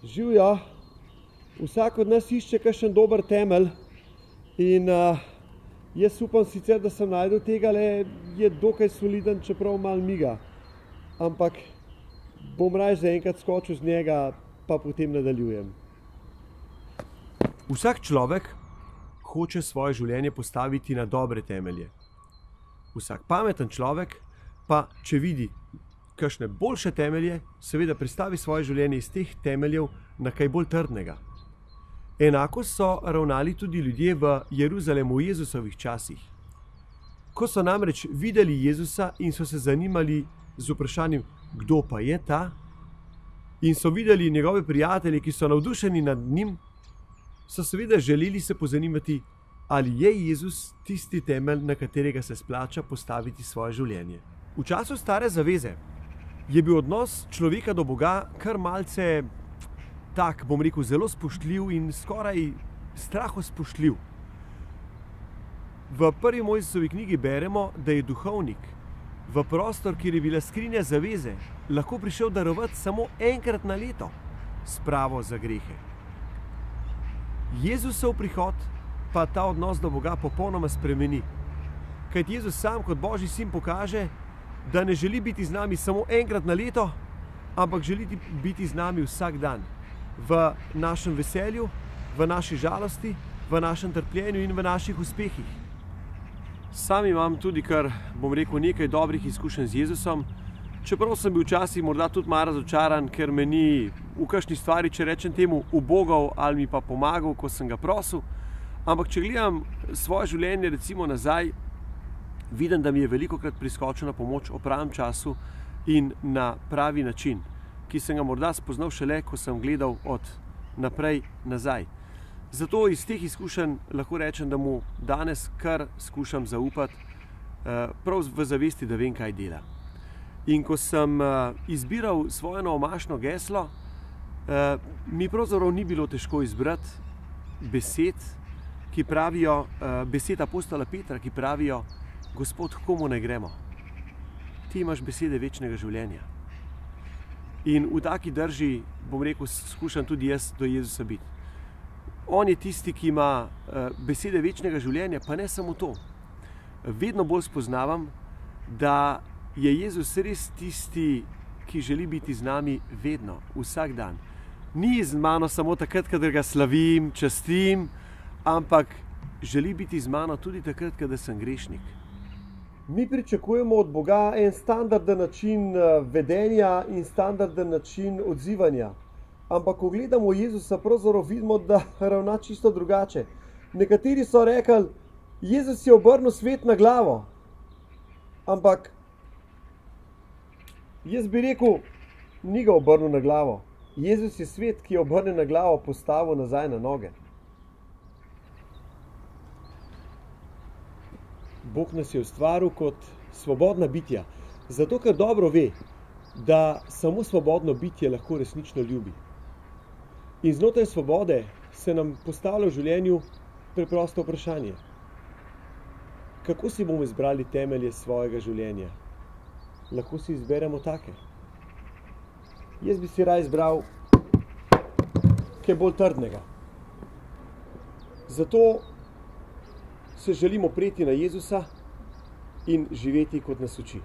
Živjo, vsak od nas išče kakšen dober temelj in jaz upam sicer, da sem najdel tega, je dokaj soliden, čeprav malo miga. Ampak bom raje zaenkrat skočil z njega, pa potem nadaljujem. Vsak človek hoče svoje življenje postaviti na dobre temelje. Vsak pameten človek pa, če vidi kakšne boljše temelje, seveda prestavi svoje življenje iz teh temeljev na kaj bolj trdnega. Enako so ravnali tudi ljudje v Jeruzalemu v Jezusovih časih. Ko so namreč videli Jezusa in so se zanimali z vprašanjem, kdo pa je ta, in so videli njegove prijatelje, ki so navdušeni nad njim, so seveda želeli se pozanimati, ali je Jezus tisti temelj, na katerega se splača postaviti svoje življenje. V času Stare zaveze je bil odnos človeka do Boga kar malce tak, bom rekel, zelo spoštljiv in skoraj strahospoštljiv. V prvi Mojzesovi knjigi beremo, da je duhovnik v prostor, kjer je bila skrinja zaveze, lahko prišel darovati samo enkrat na leto spravo za grehe. Jezusov prihod pa ta odnos do Boga popolnoma spremeni. Kajti Jezus sam kot Božji sin pokaže, da ne želi biti z nami samo enkrat na leto, ampak želi biti z nami vsak dan. V našem veselju, v naši žalosti, v našem trpljenju in v naših uspehih. Sam imam tudi kar, bom rekel, nekaj dobrih izkušenj z Jezusom, čeprav sem bil včasih morda tudi malo razočaran, ker me ni v kakšni stvari, če rečem temu, ubogal ali mi pa pomagal, ko sem ga prosil. Ampak če gledam svoje življenje recimo nazaj, vidim, da mi je velikokrat priskočil na pomoč ob pravem času in na pravi način, ki sem ga morda spoznal šele, ko sem gledal od naprej nazaj. Zato iz teh izkušenj lahko rečem, da mu danes kar skušam zaupati, prav v zavesti, da vem, kaj dela. In ko sem izbiral svoje novomašno geslo, mi pravzaprav ni bilo težko izbrati besed, ki pravijo, besed apostola Petra, ki pravijo: Gospod, h komu naj gremo? Ti imaš besede večnega življenja. In v taki drži, bom rekel, skušam tudi jaz do Jezusa biti. On je tisti, ki ima besede večnega življenja, pa ne samo to. Vedno bolj spoznavam, da je Jezus res tisti, ki želi biti z nami vedno, vsak dan. Ni z mano samo takrat, kadar ga slavim, častim, ampak želi biti z mano tudi takrat, kadar sem grešnik. Mi pričakujemo od Boga en standarden način vedenja in standarden način odzivanja. Ampak ko gledamo Jezusa, pravzaprav vidimo, da ravna čisto drugače. Nekateri so rekli, Jezus je obrnil svet na glavo. Ampak jaz bi rekel, ni ga obrnil na glavo. Jezus je svet, ki je obrnjen na glavo, postavil nazaj na noge. Bog nas je ustvaril kot svobodna bitja, zato ker dobro ve, da samo svobodno bitje lahko resnično ljubi. In znotraj svobode se nam postavlja v življenju preprosto vprašanje. Kako si bomo izbrali temelje svojega življenja? Lahko si izberemo take. Jaz bi si raje izbral kaj bolj trdnega. Zato se želimo opreti na Jezusa in živeti, kot nas uči.